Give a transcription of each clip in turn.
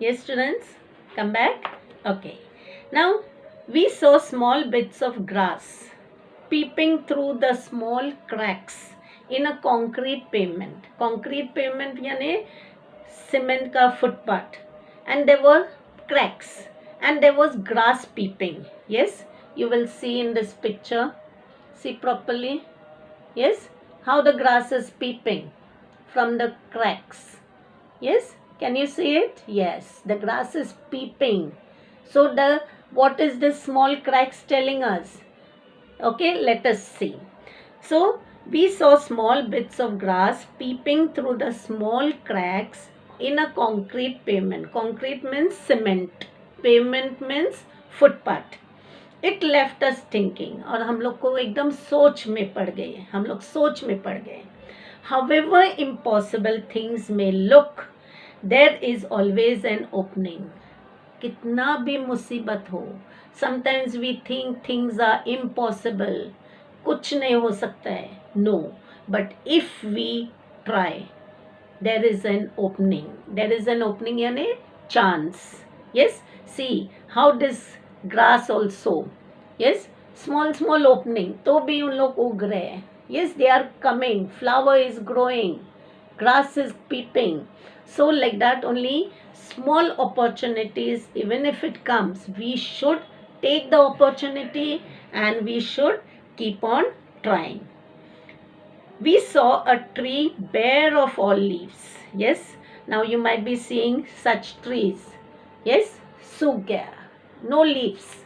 Yes, students, come back. Okay. Now, we saw small bits of grass peeping through the small cracks in a concrete pavement. Concrete pavement यानी cement का footpath. And there were cracks. And there was grass peeping. Yes, you will see in this picture. See properly. Yes, how the grass is peeping from the cracks. Yes, can you see it? Yes, the grass is peeping. So what is this small cracks telling us? Okay, let us see. So we saw small bits of grass peeping through the small cracks in a concrete pavement. Concrete means cement. Pavement means footpath. It left us thinking. और हम लोग को एकदम सोच में पड़ गए. हम लोग सोच में पड़ गए. However impossible things may look, there is always an opening. कितना भी मुसीबत हो, sometimes we think things are impossible. कुछ नहीं हो सकता है. No, but if we try, there is an opening. There is an opening यानी chance. Yes, see how this grass also. Yes, small opening. तो भी उन लोग उग रहे हैं. Yes, they are coming. Flower is growing. Grass is peeping. So like that only small opportunities, even if it comes, we should take the opportunity and we should keep on trying. We saw a tree bare of all leaves. Yes, now you might be seeing such trees. Yes, सूख गया. No leaves.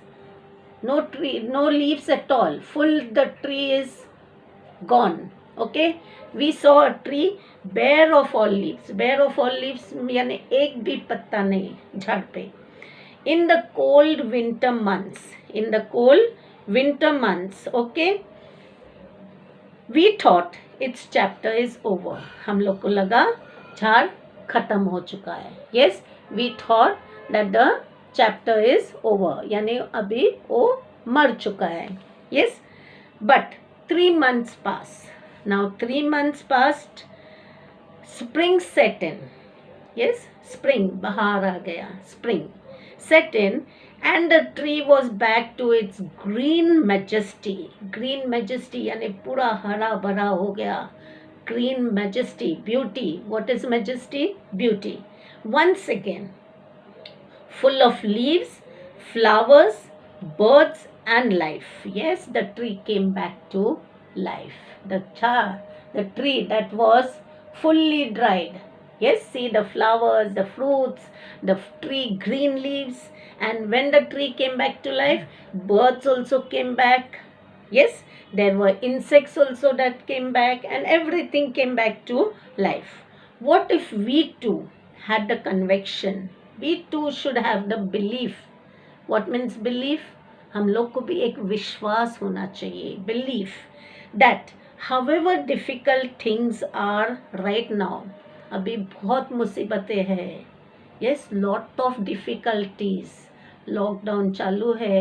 No tree, no leaves at all. Full the tree is gone. Okay, we saw a tree bare of all leaves. Bare of all leaves यानी एक भी पत्ता नहीं झाड़ पे. In the cold winter months. In the cold winter months. Okay, we thought its chapter is over. हम लोग को लगा झाड़ खत्म हो चुका है. Yes, we thought that the chapter is over. यानी अभी वो मर चुका है. Yes, but 3 months passed. Now 3 months passed. Spring set in. Yes, spring, bahar aa gaya. Spring set in and the tree was back to its green majesty. Green majesty यानी पूरा हरा भरा हो गया. Green majesty, beauty. What is majesty? Beauty. Once again, full of leaves, flowers, birds and life. Yes, the tree came back to life. The tree that was fully dried. Yes, see the flowers, the fruits, the tree green leaves. And when the tree came back to life, birds also came back. Yes, there were insects also that came back and everything came back to life. What if we too had the conviction? We too should have the belief. What means belief? हम लोग को भी एक विश्वास होना चाहिए. Belief that however difficult things are right now, अभी बहुत मुसीबतें हैं. Yes, lot of difficulties. Lockdown चालू है.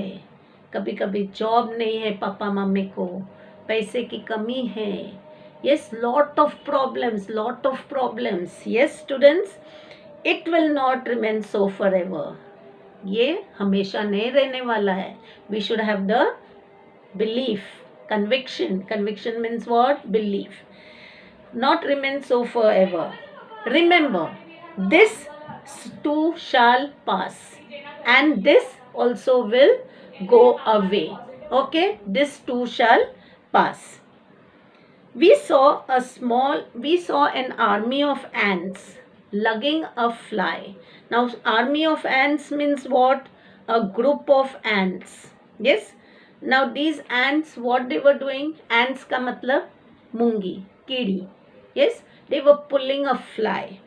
कभी कभी जॉब नहीं है पापा मम्मी को. पैसे की कमी है. Yes, lot of problems. Yes, students, it will not remain so forever. ये हमेशा नहीं रहने वाला है. We should have the belief, conviction. Conviction means what? Belief. Not remain so forever. Remember, this too shall pass, and this also will go away. Okay, this too shall pass. We saw an army of ants lugging a fly. Now, army of ants means what? A group of ants. Yes. Now, these ants, what they were doing? Ants का मतलब मूंगी, कीड़ी. Yes, they were pulling a fly,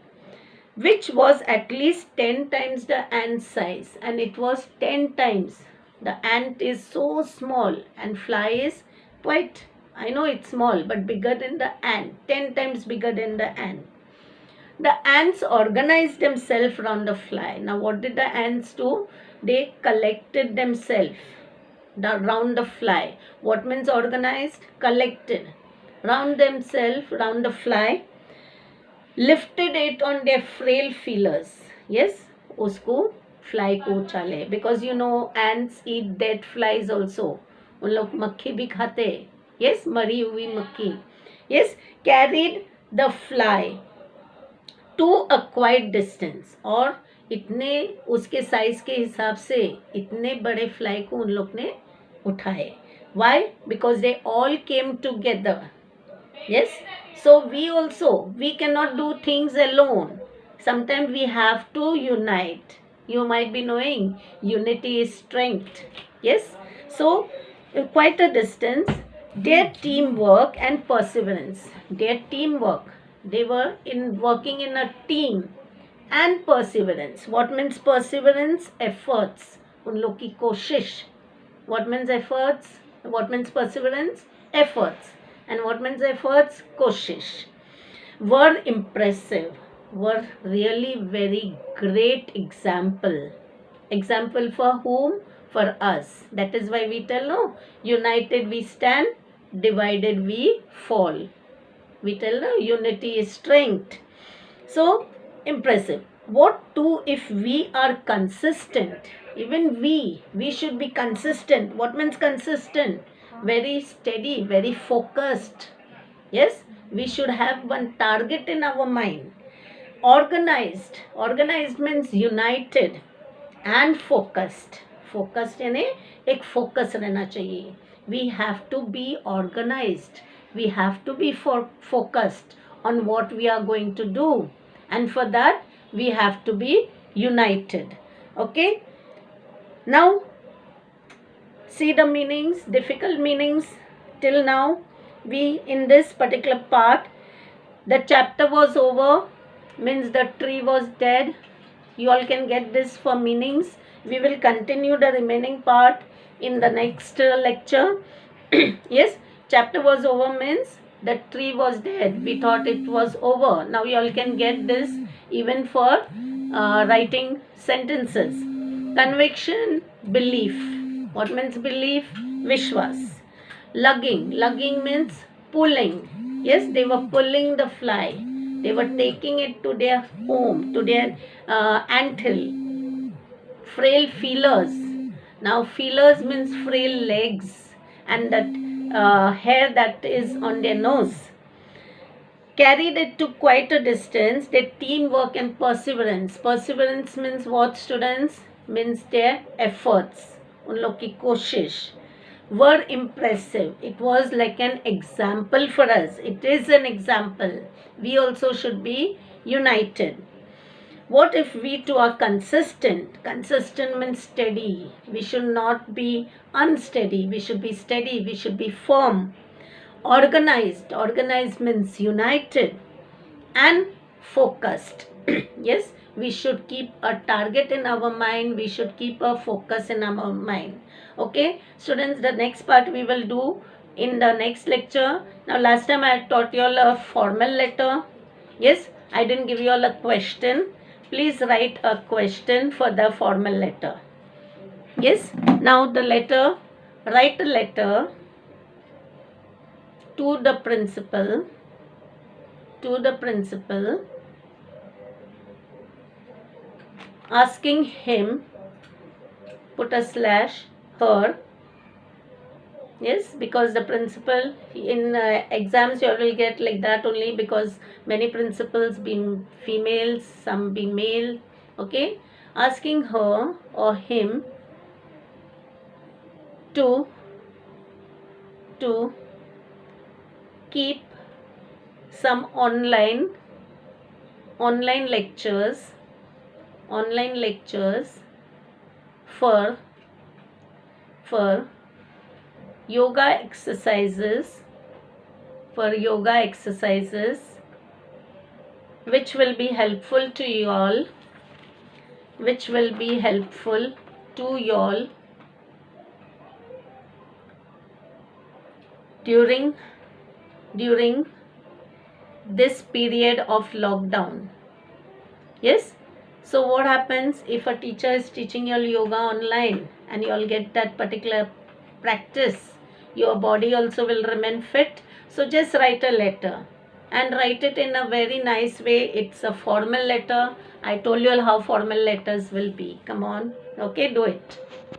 which was at least 10 times the ant size, and it was 10 times. The ant is so small, and fly is quite. I know it's small, but bigger than the ant. 10 times bigger than the ant. The ants organized themselves round the fly. Now what did the ants do? They collected themselves round the fly. What means organized? Collected. Round themselves, round the fly. Lifted it on their frail feelers. Yes, उसको fly को उछाले, because you know ants eat dead flies also, उन लोग मक्खी भी खाते, yes, मरी हुई मक्खी, yes, carried the fly to a quite distance, और इतने उसके साइज के हिसाब से इतने बड़े फ्लाई को उन लोग ने उठाए. Why? Because they all came together. Yes, so we also, we cannot do things alone. Sometimes we have to unite. You might be knowing unity is strength. Yes, so quite a distance, their teamwork and perseverance, their teamwork, they were in working in a team, and perseverance. What means perseverance? Efforts, उन लोग की कोशिश. What means efforts? What means perseverance? Efforts. And what means efforts? Koshish. Were impressive. Were really very great example. Example for whom? For us. That is why we tell, no, united we stand, divided we fall. We tell, no, unity is strength. So, impressive. What do if we are consistent? Even we should be consistent. What means consistent? Very steady, very focused. Yes, we should have one target in our mind. Organized. Organized means united and focused. Focused यानी एक focus रहना चाहिए. We have to be organized. We have to be focused on what we are going to do. And for that, we have to be united. Okay? Now, see the meanings, difficult meanings till now. We, in this particular part, the chapter was over, means the tree was dead. You all can get this for meanings. We will continue the remaining part in the next lecture. Yes, chapter was over means the tree was dead. We thought it was over. Now you all can get this even for writing sentences. Conviction, belief. What means belief? Vishwas. Lugging. Lugging means pulling. Yes, they were pulling the fly. They were taking it to their home, to their anthill. Frail feelers. Now feelers means frail legs and that hair that is on their nose. Carried it to quite a distance, their teamwork and perseverance. Perseverance means what, students? Means their efforts. उन लोग की कोशिश. Were impressive. It was like an example for us. It is an example. We also should be united. What if we too are consistent? Consistent means steady. We should not be unsteady. We should be steady. We should be firm. Organized. Organized means united. And focused. Yes, we should keep a target in our mind. We should keep a focus in our mind. Okay, students, the next part we will do in the next lecture. Now, last time I taught you all a formal letter. Yes, I didn't give you all a question. Please write a question for the formal letter. Yes, now the letter, write a letter to the principal, asking him, put a slash, her. Yes, because the principal in exams you will get like that only, because many principals being females, some being male. Okay, asking her or him to keep some online lectures for yoga exercises, which will be helpful to you all, during this period of lockdown. Yes, so what happens if a teacher is teaching you yoga online and you all get that particular practice? Your body also will remain fit. So just write a letter. and write it in a very nice way. It's a formal letter. I told you all how formal letters will be. Come on. Okay, do it.